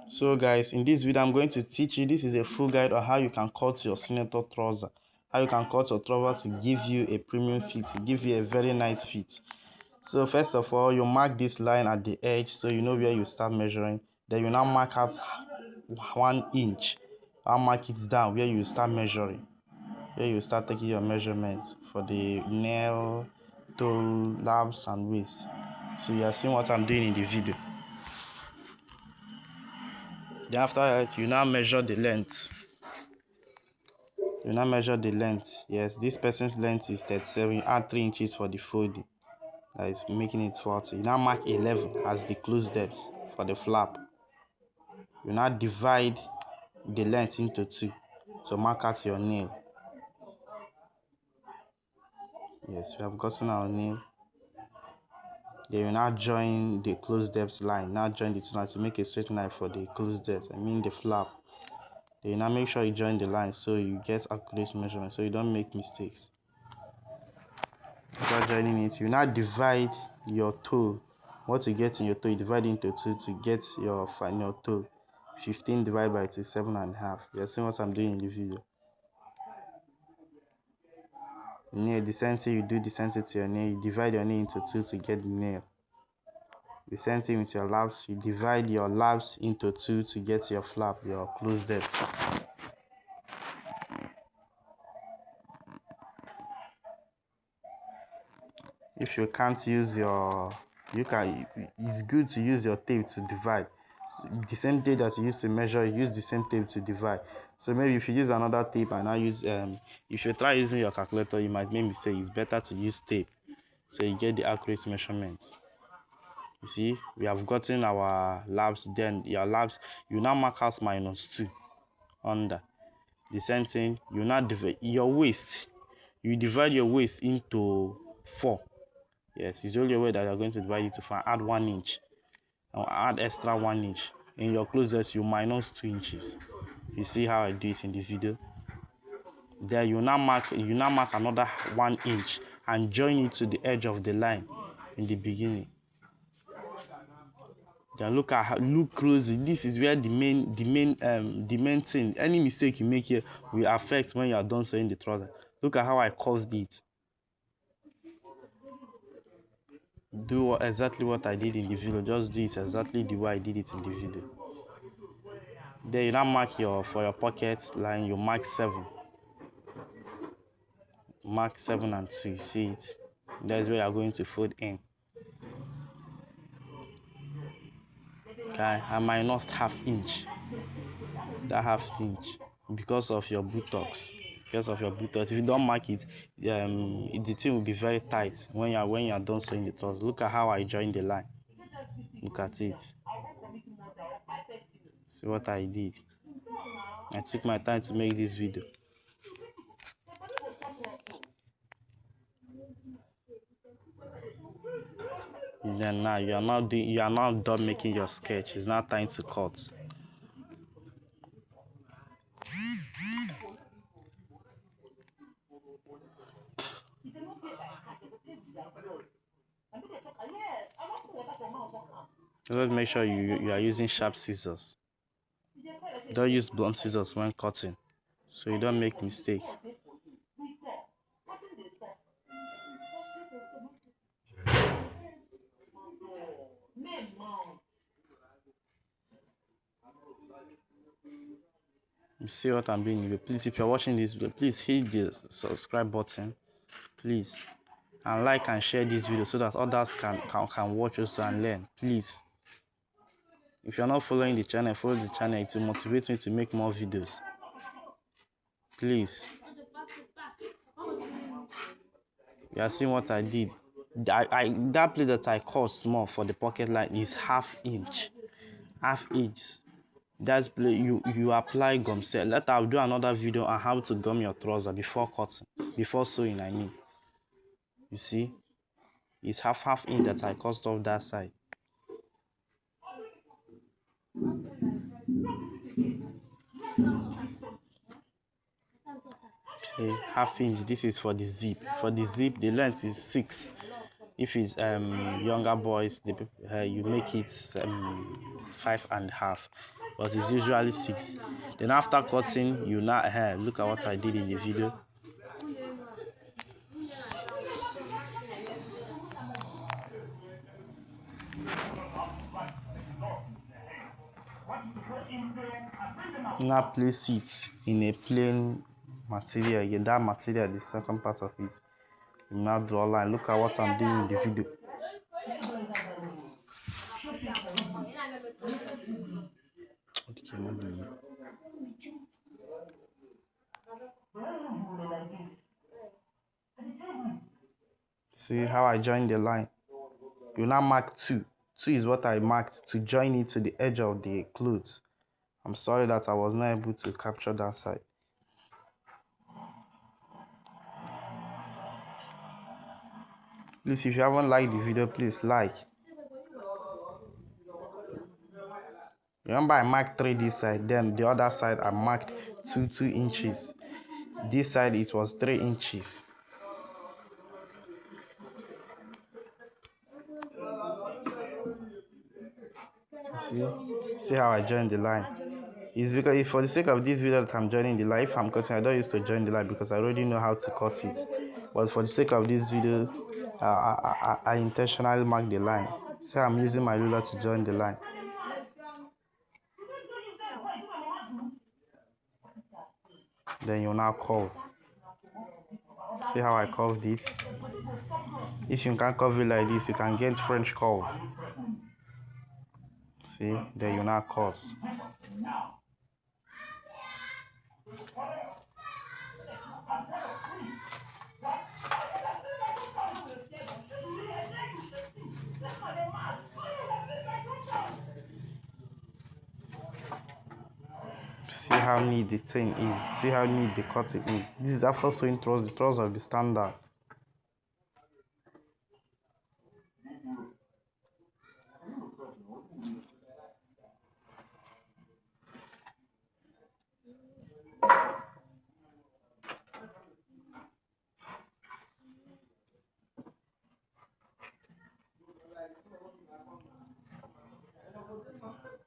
So guys, in this video I'm going to teach you, this is a full guide on how you can cut your senator trouser, how you can cut your trouser to give you a premium fit, to give you a very nice fit. So first of all, you mark this line at the edge so you know where you start measuring. Then you now mark out 1 inch. I'll mark it down where you start measuring, where you start taking your measurements for the nail, toe, labs and waist. So you are seeing what I'm doing in the video. Then after that, you now measure the length. You now measure the length. Yes, this person's length is 37. You add 3 inches for the folding. That is making it 40. You now mark 11 as the close depth for the flap. You now divide the length into 2. So mark out your nail. Yes, we have gotten our nail. Then you now join the close depth line. Now join the two lines to make a straight line for the close depth. I mean the flap. Then you now make sure you join the line so you get accurate measurement, so you don't make mistakes. After joining it, you now divide your toe. What you get in your toe, you divide into 2 to get your final toe. 15 divided by 2 is 7.5. You're seeing what I'm doing in the video. Nail, the same thing, you do the same thing to your nail. You divide your nail into 2 to get the nail. The same thing with your labs. You divide your labs into 2 to get your flap, your close depth. If you can't use it's good to use your tape to divide. So the same tape that you use to measure, use the same tape to divide. So maybe if you use another tape and I use if you try using your calculator, you might make mistake. It's better to use tape so you get the accurate measurements. You see, we have gotten our labs. Then your labs, you now mark out -2 under. The same thing, you now divide your waist. You divide your waist into 4. Yes, it's the only way that you're going to divide it to 4. Add 1 inch. Now add extra 1 inch. In your closest, you -2 inches. You see how I do it in the video. Then you now mark another 1 inch and join it to the edge of the line in the beginning. Then look closely. This is where the main thing. Any mistake you make here will affect when you are done sewing the trouser. Look at how I curved it. Do exactly what I did in the video. Just do it exactly the way I did it in the video. Then you now mark for your pocket line. You mark 7. Mark 7 and 2. You see it. That's where you are going to fold in. Okay, I minus ½ inch. That ½ inch because of your buttocks. Because of your buttocks. If you don't mark it, the thing will be very tight when you are done sewing the trouser. Look at how I joined the line. Look at it. See what I did. I took my time to make this video. Then now you are now done making your sketch. It's now time to cut. Let's make sure you are using sharp scissors. Don't use blunt scissors when cutting, so you don't make mistakes. You see what I'm doing? Please, if you're watching this video, please hit the subscribe button, please, and like and share this video so that others can watch also and learn. Please, if you're not following the channel, follow the channel. It will motivate me to make more videos. Please. You are seeing what I did. That plate that I cut small for the pocket line is ½ inch. ½ inch. That's plate you apply gum set. Later I'll do another video on how to gum your trouser before cutting, before sewing. I mean. You see, it's half inch that I cut off that side. See, ½ inch. This is for the zip. For the zip, the length is 6. If it's younger boys, you make it 5.5. but it's usually 6. Then after cutting, you now look at what I did in the video. Now place it in a plain material again. That material, the second part of it. You now draw a line. Look at what I'm doing in the video. See how I joined the line? You now mark 2. 2 is what I marked to join it to the edge of the clothes. I'm sorry that I was not able to capture that side. Please, if you haven't liked the video, please like. Remember, I marked 3 this side, then the other side I marked 2 inches. This side it was 3 inches. See how I joined the line? It's because for the sake of this video that I'm joining the line. If I'm cutting, I don't used to join the line because I already know how to cut it. But for the sake of this video, I intentionally mark the line. See, I'm using my ruler to join the line. Then you now curve. See how I curved it? If you can't curve it like this, you can get French curve. See, then you now cut. See how neat the thing is. See how neat the cutting is. This is after sewing trouser. The trouser will be standard.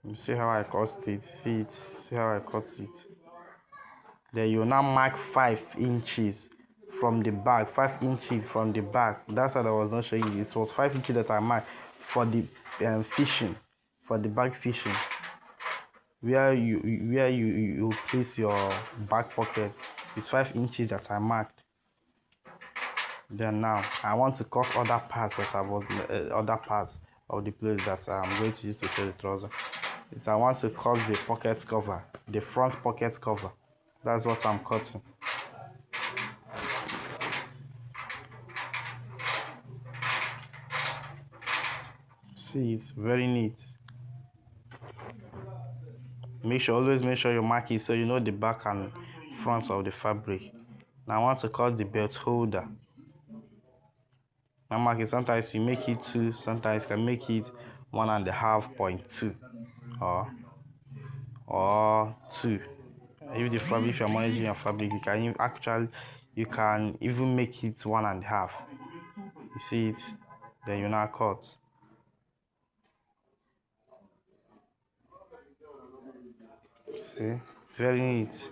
You see how I cut it? See it? See how I cut it? Then you now mark 5 inches from the back. 5 inches from the back. That's what I was not showing you. It was 5 inches that I marked for the fishing, for the back fishing. Where you place your back pocket. It's 5 inches that I marked. Then now I want to cut other parts that other parts of the place that I'm going to use to sew the trouser. Is I want to cut the pocket cover, the front pocket cover. That's what I'm cutting. See, it's very neat. Always make sure you mark it so you know the back and front of the fabric. Now I want to cut the belt holder. Now mark it. Sometimes you make it 2, sometimes you can make it 1.5.2 or 2. If you're managing your fabric, you can even make it 1.5. You see it? Then you now cut. See? Very neat.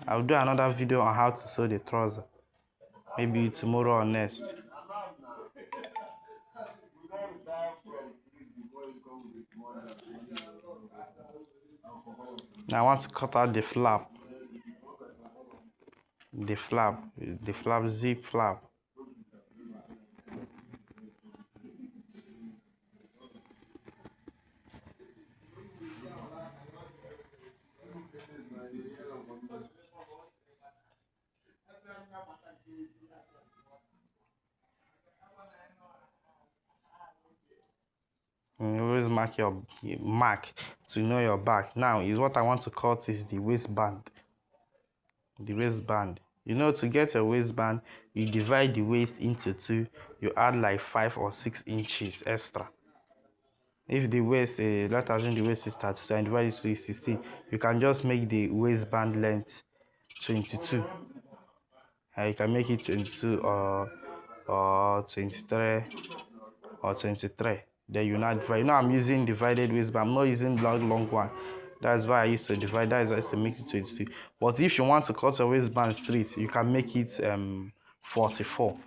I'll do another video on how to sew the trouser. Maybe tomorrow or next. Now I want to cut out the flap. The flap, zip flap. You always mark your mark to know your back. Now is what I want to cut is the waistband. The waistband. You know, to get your waistband, you divide the waist into 2. You add like 5 or 6 inches extra. If the waist, let's assume the waist is 32 and divide it to 16, you can just make the waistband length 22. You can make it 22 or 23 or 23. then you not divide. You know, I'm using divided waistband. I'm not using long one. That's why I used to divide. That is why I used to make it 22. But if you want to cut your waistband straight, you can make it 44.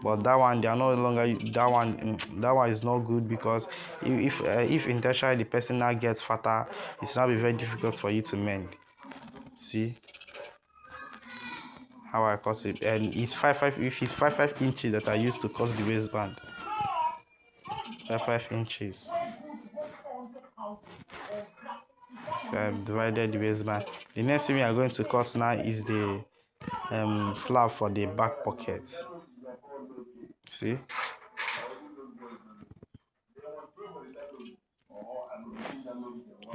But that one, they are no longer that one. That one is not good because if intentionally the person now gets fatter, it's now be very difficult for you to mend. See how I cut it, and it's 5 if it's 5 inches that I used to cut the waistband. 5 inches. So I've divided the waistband. The next thing we are going to cut now is the flap for the back pocket. See.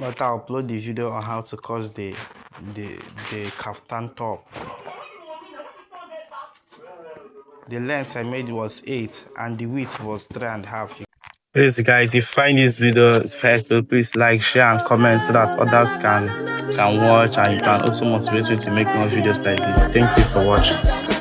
But I'll upload the video on how to cut the kaftan top. The length I made was 8 and the width was 3.5. Please guys, if you find this video helpful, please like, share and comment so that others can watch, and you can also motivate you to make more videos like this. Thank you for watching.